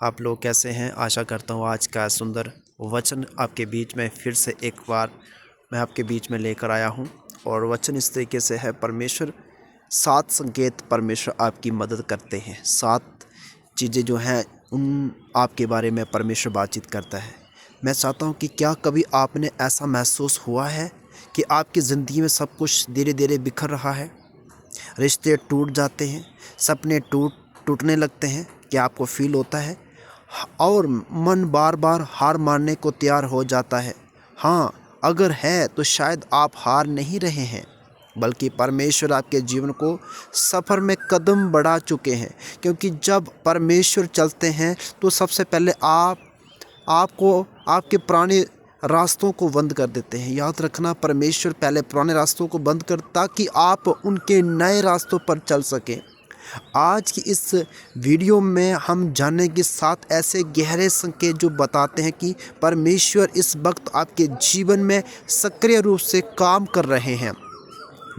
आप लोग कैसे हैं। आशा करता हूँ आज का सुंदर वचन आपके बीच में फिर से एक बार मैं आपके बीच में लेकर आया हूँ। और वचन इस तरीके से है, परमेश्वर 7 संकेत परमेश्वर आपकी मदद करते हैं। 7 चीज़ें जो हैं उन आपके बारे में परमेश्वर बातचीत करता है। मैं चाहता हूँ कि क्या कभी आपने ऐसा महसूस हुआ है कि आपकी ज़िंदगी में सब कुछ धीरे धीरे बिखर रहा है, रिश्ते टूट जाते हैं, सपने टूटने लगते हैं। क्या आपको फील होता है? और मन बार बार हार मानने को तैयार हो जाता है। हाँ, अगर है तो शायद आप हार नहीं रहे हैं, बल्कि परमेश्वर आपके जीवन को सफ़र में कदम बढ़ा चुके हैं। क्योंकि जब परमेश्वर चलते हैं तो सबसे पहले आपको आपके पुराने रास्तों को बंद कर देते हैं। याद रखना, परमेश्वर पहले पुराने रास्तों को बंद कर ताकि आप उनके नए रास्तों पर चल सकें। आज की इस वीडियो में हम जानेंगे 7 ऐसे गहरे संकेत जो बताते हैं कि परमेश्वर इस वक्त आपके जीवन में सक्रिय रूप से काम कर रहे हैं।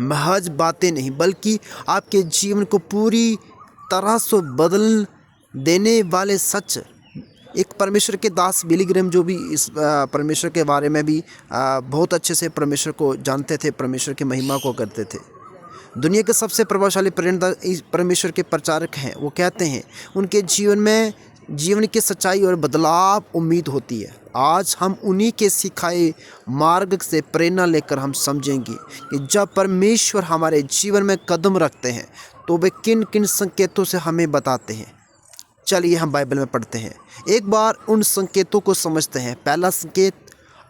महज बातें नहीं, बल्कि आपके जीवन को पूरी तरह से बदल देने वाले सच। एक परमेश्वर के दास बिली ग्रैहम जो भी इस परमेश्वर के बारे में भी बहुत अच्छे से परमेश्वर को जानते थे, परमेश्वर की महिमा को करते थे, दुनिया के सबसे प्रभावशाली परमेश्वर के प्रचारक हैं। वो कहते हैं उनके जीवन में जीवन की सच्चाई और बदलाव उम्मीद होती है। आज हम उन्हीं के सिखाए मार्ग से प्रेरणा लेकर हम समझेंगे कि जब परमेश्वर हमारे जीवन में कदम रखते हैं तो वे किन किन संकेतों से हमें बताते हैं। चलिए हम बाइबल में पढ़ते हैं, एक बार उन संकेतों को समझते हैं। पहला संकेत,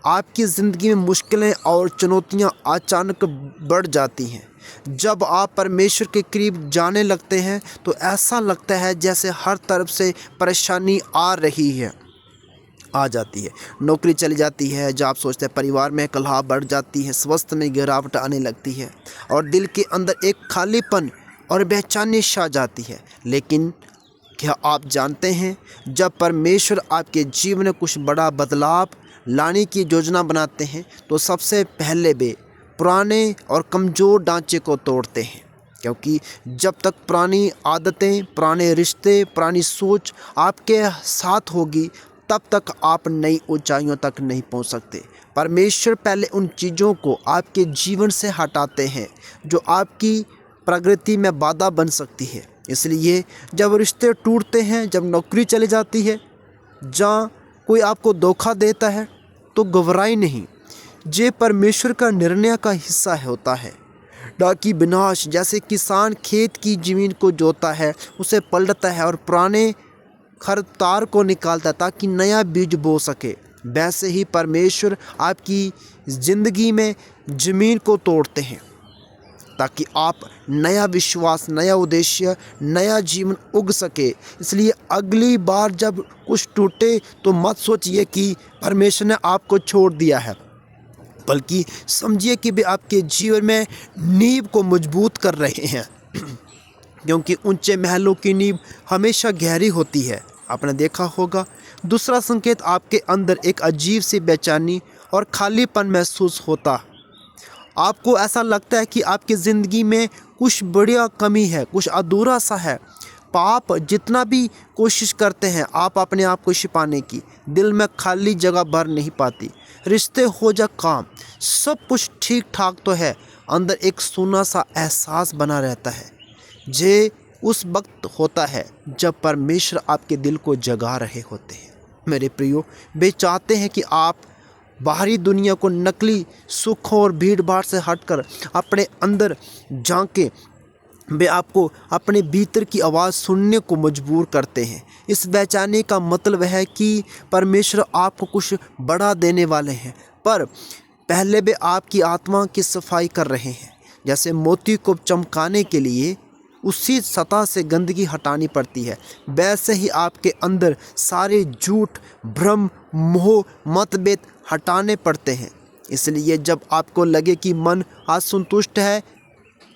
आपकी ज़िंदगी में मुश्किलें और चुनौतियां अचानक बढ़ जाती हैं। जब आप परमेश्वर के करीब जाने लगते हैं तो ऐसा लगता है जैसे हर तरफ से परेशानी आ जाती है। नौकरी चली जाती है, जब आप सोचते हैं, परिवार में कलह बढ़ जाती है, स्वास्थ्य में गिरावट आने लगती है और दिल के अंदर एक खालीपन और बेचैनी छा जाती है। लेकिन क्या आप जानते हैं, जब परमेश्वर आपके जीवन में कुछ बड़ा बदलाव लाने की योजना बनाते हैं तो सबसे पहले वे पुराने और कमज़ोर ढांचे को तोड़ते हैं। क्योंकि जब तक पुरानी आदतें, पुराने रिश्ते, पुरानी सोच आपके साथ होगी, तब तक आप नई ऊंचाइयों तक नहीं पहुंच सकते। परमेश्वर पहले उन चीज़ों को आपके जीवन से हटाते हैं जो आपकी प्रगति में बाधा बन सकती है। इसलिए जब रिश्ते टूटते हैं, जब नौकरी चली जाती है, जहाँ कोई आपको धोखा देता है, तो घबराई नहीं। ये परमेश्वर का निर्णय का हिस्सा होता है, ना कि विनाश। जैसे किसान खेत की ज़मीन को जोतता है, उसे पलटता है और पुराने खरपतवार को निकालता है ताकि नया बीज बो सके, वैसे ही परमेश्वर आपकी ज़िंदगी में ज़मीन को तोड़ते हैं ताकि आप नया विश्वास, नया उद्देश्य, नया जीवन उग सके। इसलिए अगली बार जब कुछ टूटे तो मत सोचिए कि परमेश्वर ने आपको छोड़ दिया है, बल्कि समझिए कि वे आपके जीवन में नींव को मजबूत कर रहे हैं। क्योंकि ऊंचे महलों की नींव हमेशा गहरी होती है, आपने देखा होगा। दूसरा संकेत, आपके अंदर एक अजीब सी बेचैनी और खालीपन महसूस होता। आपको ऐसा लगता है कि आपकी ज़िंदगी में कुछ बढ़िया कमी है, कुछ अधूरा सा है। पाप जितना भी कोशिश करते हैं आप अपने आप को छिपाने की, दिल में खाली जगह भर नहीं पाती। रिश्ते हो जा काम, सब कुछ ठीक ठाक तो है, अंदर एक सूना सा एहसास बना रहता है। ये उस वक्त होता है जब परमेश्वर आपके दिल को जगा रहे होते हैं। मेरे प्रियो, वे चाहते हैं कि आप बाहरी दुनिया को नकली सुखों और भीड़ भाड़ से हटकर अपने अंदर झांके। वे आपको अपने भीतर की आवाज़ सुनने को मजबूर करते हैं। इस बेचैनी का मतलब है कि परमेश्वर आपको कुछ बड़ा देने वाले हैं, पर पहले वे आपकी आत्मा की सफाई कर रहे हैं। जैसे मोती को चमकाने के लिए उसी सतह से गंदगी हटानी पड़ती है, वैसे ही आपके अंदर सारे झूठ, भ्रम, मोह, मतभेद हटाने पड़ते हैं। इसलिए जब आपको लगे कि मन असंतुष्ट है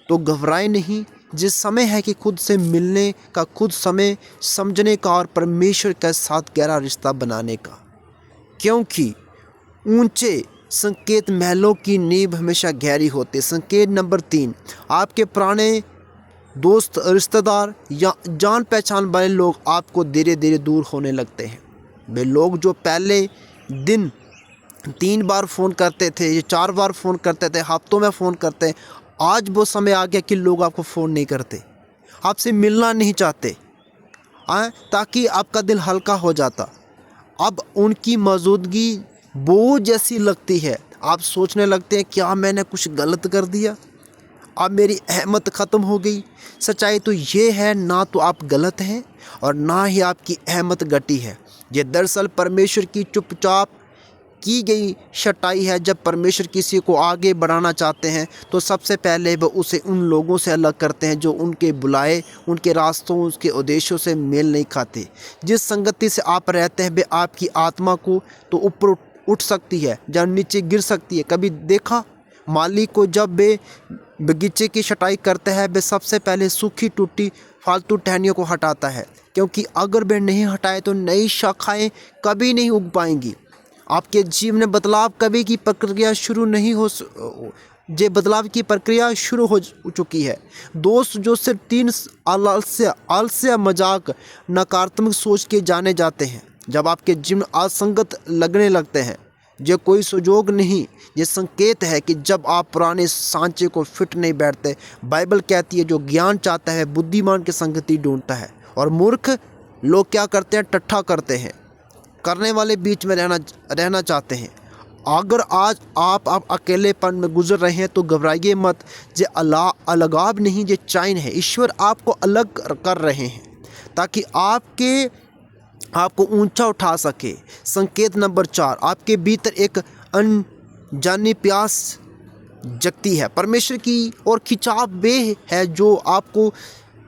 तो घबराए नहीं। जिस समय है कि खुद से मिलने का, खुद समय समझने का और परमेश्वर के साथ गहरा रिश्ता बनाने का। क्योंकि ऊंचे संकेत महलों की नींव हमेशा गहरी होती है। संकेत नंबर 3, आपके पुराने दोस्त, रिश्तेदार या जान पहचान वाले लोग आपको धीरे धीरे दूर होने लगते हैं। वे लोग जो पहले दिन 3 बार फ़ोन करते थे या 4 बार फ़ोन करते थे, हफ्तों में फ़ोन करते, आज वो समय आ गया कि लोग आपको फ़ोन नहीं करते, आपसे मिलना नहीं चाहते, ताकि आपका दिल हल्का हो जाता। अब उनकी मौजूदगी बोझ जैसी लगती है। आप सोचने लगते हैं क्या मैंने कुछ गलत कर दिया, अब मेरी अहमत ख़त्म हो गई। सच्चाई तो ये है, ना तो आप गलत हैं और ना ही आपकी अहमत घटी है। ये दरअसल परमेश्वर की चुपचाप की गई छटाई है। जब परमेश्वर किसी को आगे बढ़ाना चाहते हैं तो सबसे पहले वह उसे उन लोगों से अलग करते हैं जो उनके बुलाए, उनके रास्तों, उसके उद्देश्यों से मेल नहीं खाते। जिस संगति से आप रहते हैं वे आपकी आत्मा को तो ऊपर उठ सकती है या नीचे गिर सकती है। कभी देखा माली को जब वे बगीचे की छटाई करते हैं वे सबसे पहले सूखी टूटी फालतू टहनियों को हटाता है, क्योंकि अगर वे नहीं हटाए तो नई शाखाएं कभी नहीं उग पाएंगी। आपके जीवन में बदलाव कभी की प्रक्रिया शुरू नहीं हो जे बदलाव की प्रक्रिया शुरू हो चुकी है। दोस्त जो सिर्फ 3 आलस्य मजाक नकारात्मक सोच के जाने जाते हैं, जब आपके जीवन असंगत लगने लगते हैं, ये कोई सुजोग नहीं, ये संकेत है कि जब आप पुराने सांचे को फिट नहीं बैठते। बाइबल कहती है जो ज्ञान चाहता है बुद्धिमान की संगति ढूंढता है, और मूर्ख लोग क्या करते हैं, टट्ठा करते हैं, करने वाले बीच में रहना चाहते हैं। अगर आज आप अकेलेपन में गुजर रहे हैं तो घबराइए मत। ये अलगाव नहीं, ये चैन है। ईश्वर आपको अलग कर रहे हैं ताकि आपको ऊंचा उठा सके। संकेत नंबर 4, आपके भीतर एक अनजानी प्यास जगती है परमेश्वर की और खिंचाव वे है जो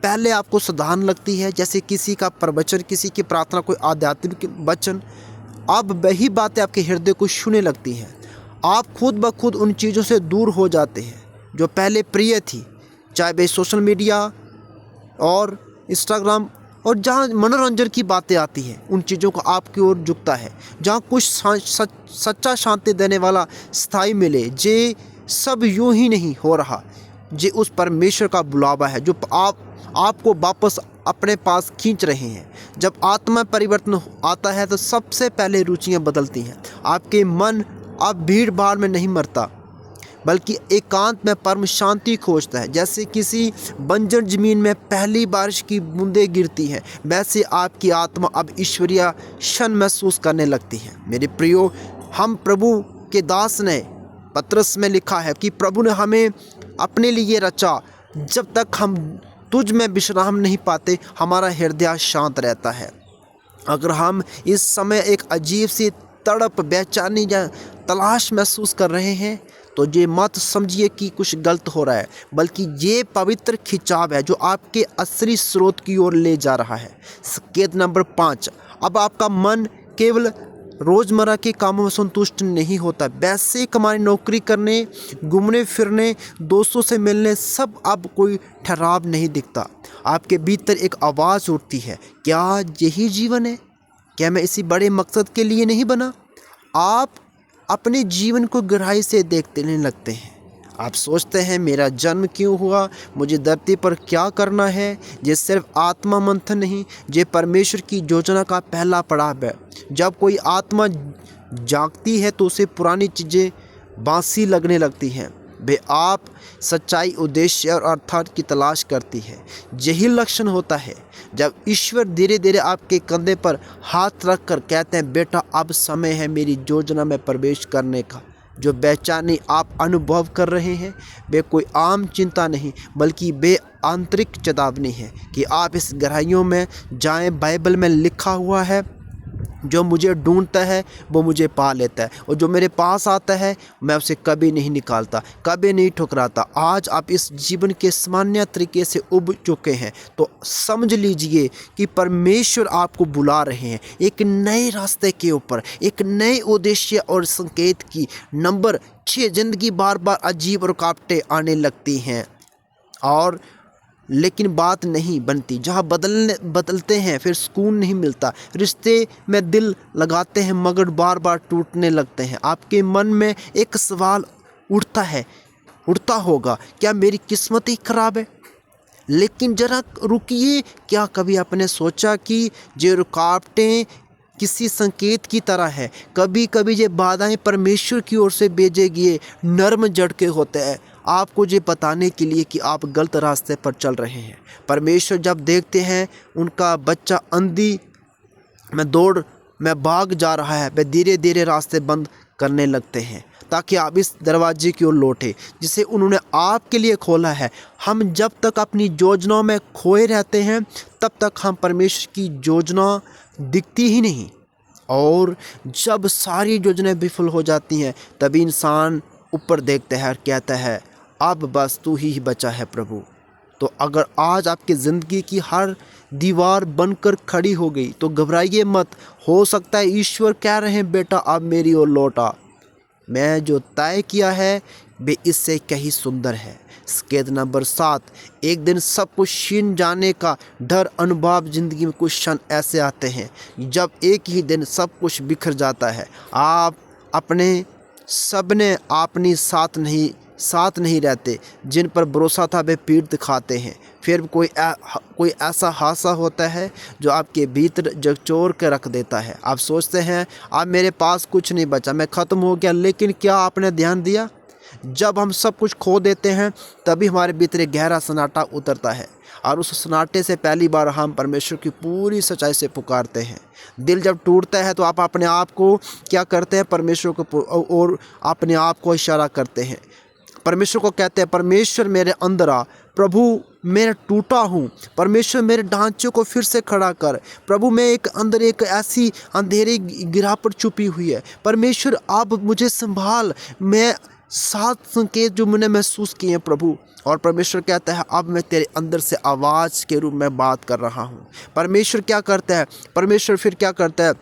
पहले आपको साधारण लगती है, जैसे किसी का प्रवचन, किसी की प्रार्थना, कोई आध्यात्मिक वचन। अब वही बातें आपके हृदय को छूने लगती हैं। आप खुद ब खुद उन चीज़ों से दूर हो जाते हैं जो पहले प्रिय थी, चाहे वे सोशल मीडिया और इंस्टाग्राम, और जहाँ मनोरंजन की बातें आती हैं उन चीज़ों को आपकी ओर झुकता है। जहाँ कुछ सच्चा शांति देने वाला स्थायी मिले। जे सब यूं ही नहीं हो रहा, जे उस परमेश्वर का बुलावा है जो आपको वापस अपने पास खींच रहे हैं। जब आत्मा परिवर्तन आता है तो सबसे पहले रुचियां बदलती हैं। आपके मन अब भीड़ भाड़ में नहीं मरता, बल्कि एकांत में परम शांति खोजता है। जैसे किसी बंजर जमीन में पहली बारिश की बूंदें गिरती हैं, वैसे आपकी आत्मा अब ईश्वरीय क्षण महसूस करने लगती है। मेरे प्रियो, हम प्रभु के दास ने पत्रस में लिखा है कि प्रभु ने हमें अपने लिए रचा। जब तक हम तुझ में विश्राम नहीं पाते हमारा हृदय शांत रहता है। अगर हम इस समय एक अजीब सी तड़प, बेचैनी या तलाश महसूस कर रहे हैं तो ये मत समझिए कि कुछ गलत हो रहा है, बल्कि ये पवित्र खिंचाव है जो आपके असली स्रोत की ओर ले जा रहा है। संकेत नंबर 5, अब आपका मन केवल रोज़मर्रा के कामों में संतुष्ट नहीं होता। पैसे कमाने, नौकरी करने, घूमने फिरने, दोस्तों से मिलने, सब अब कोई ठहराव नहीं दिखता। आपके भीतर एक आवाज़ उठती है, क्या यही जीवन है? क्या मैं इसी बड़े मकसद के लिए नहीं बना? आप अपने जीवन को गहराई से देखने लगते हैं। आप सोचते हैं मेरा जन्म क्यों हुआ, मुझे धरती पर क्या करना है। ये सिर्फ आत्मा मंथन नहीं, ये परमेश्वर की योजना का पहला पड़ाव है। जब कोई आत्मा जागती है तो उसे पुरानी चीज़ें बासी लगने लगती हैं। वे आप सच्चाई, उद्देश्य और अर्थात की तलाश करती है। यही लक्षण होता है जब ईश्वर धीरे धीरे आपके कंधे पर हाथ रख कर कहते हैं, बेटा अब समय है मेरी योजना में प्रवेश करने का। जो बेचैनी आप अनुभव कर रहे हैं वे कोई आम चिंता नहीं, बल्कि वे आंतरिक चेतावनी है कि आप इस गहराइयों में जाएं। बाइबल में लिखा हुआ है, जो मुझे ढूंढता है वो मुझे पा लेता है, और जो मेरे पास आता है मैं उसे कभी नहीं निकालता, कभी नहीं ठुकराता। आज आप इस जीवन के सामान्य तरीके से उब चुके हैं तो समझ लीजिए कि परमेश्वर आपको बुला रहे हैं एक नए रास्ते के ऊपर, एक नए उद्देश्य और संकेत की। नंबर 6, जिंदगी बार बार अजीब रुकावटें आने लगती हैं और लेकिन बात नहीं बनती। जहाँ बदलते हैं फिर सुकून नहीं मिलता। रिश्ते में दिल लगाते हैं मगर बार बार टूटने लगते हैं। आपके मन में एक सवाल उठता होगा, क्या मेरी किस्मत ही खराब है? लेकिन जरा रुकिए, क्या कभी आपने सोचा कि ये रुकावटें किसी संकेत की तरह है? कभी कभी ये बाधाएं परमेश्वर की ओर से भेजे गए नर्म झटके होते हैं, आपको ये बताने के लिए कि आप गलत रास्ते पर चल रहे हैं। परमेश्वर जब देखते हैं उनका बच्चा अंधी में भाग जा रहा है, वे धीरे धीरे रास्ते बंद करने लगते हैं ताकि आप इस दरवाजे की ओर लौटे जिसे उन्होंने आपके लिए खोला है। हम जब तक अपनी योजनाओं में खोए रहते हैं तब तक हम परमेश्वर की योजना दिखती ही नहीं, और जब सारी योजनाएं विफल हो जाती हैं तभी इंसान ऊपर देखता है और कहता है अब बस तू ही बचा है प्रभु। तो अगर आज आपकी ज़िंदगी की हर दीवार बनकर खड़ी हो गई तो घबराइए मत। हो सकता है ईश्वर कह रहे हैं बेटा अब मेरी ओर लौट आ, मैं जो तय किया है वे इससे कहीं सुंदर है। संकेत नंबर 7, एक दिन सब कुछ छीन जाने का डर अनुभव। जिंदगी में कुछ क्षण ऐसे आते हैं जब एक ही दिन सब कुछ बिखर जाता है। आप अपने सबने अपनी साथ नहीं रहते, जिन पर भरोसा था वे पीठ दिखाते हैं। फिर कोई ऐसा हादसा होता है जो आपके भीतर झकझोर के रख देता है। आप सोचते हैं अब मेरे पास कुछ नहीं बचा, मैं ख़त्म हो गया। लेकिन क्या आपने ध्यान दिया, जब हम सब कुछ खो देते हैं तभी हमारे भीतर एक गहरा सन्नाटा उतरता है, और उस सन्नाटे से पहली बार हम परमेश्वर की पूरी सच्चाई से पुकारते हैं। दिल जब टूटता है तो आप अपने आप को क्या करते हैं, परमेश्वर को और अपने आप को इशारा करते हैं। परमेश्वर को कहते हैं परमेश्वर मेरे अंदर आ, प्रभु मैं टूटा हूँ, परमेश्वर मेरे ढांचे को फिर से खड़ा कर। प्रभु मैं अंदर एक ऐसी अंधेरी गिरावट छुपी हुई है, परमेश्वर अब मुझे संभाल। मैं 7 संकेत जो मैंने महसूस किए हैं प्रभु, और परमेश्वर कहता है अब मैं तेरे अंदर से आवाज़ के रूप में बात कर रहा हूँ। परमेश्वर क्या करता है, परमेश्वर फिर क्या करता है,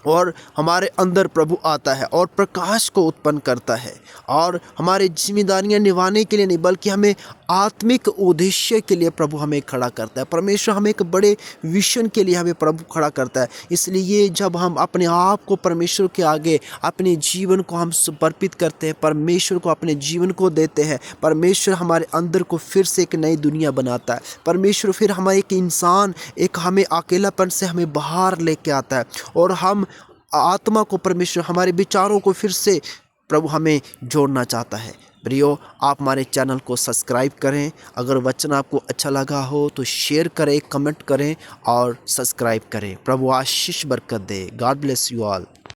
और हमारे अंदर प्रभु आता है और प्रकाश को उत्पन्न करता है, और हमारी जिम्मेदारियां निभाने के लिए नहीं बल्कि हमें आत्मिक उद्देश्य के लिए प्रभु हमें खड़ा करता है। परमेश्वर हमें एक बड़े विजन के लिए हमें प्रभु खड़ा करता है। इसलिए जब हम अपने आप को परमेश्वर के आगे अपने जीवन को हम समर्पित करते हैं, परमेश्वर को अपने जीवन को देते हैं, परमेश्वर हमारे अंदर को फिर से एक नई दुनिया बनाता है। परमेश्वर फिर हमारे एक इंसान हमें अकेलापन से हमें बाहर लेके आता है, और हम आत्मा को परमेश्वर हमारे विचारों को फिर से प्रभु हमें जोड़ना चाहता है। प्रियो, आप हमारे चैनल को सब्सक्राइब करें। अगर वचन आपको अच्छा लगा हो तो शेयर करें, कमेंट करें और सब्सक्राइब करें। प्रभु आशीष बरकत दे। God bless you all.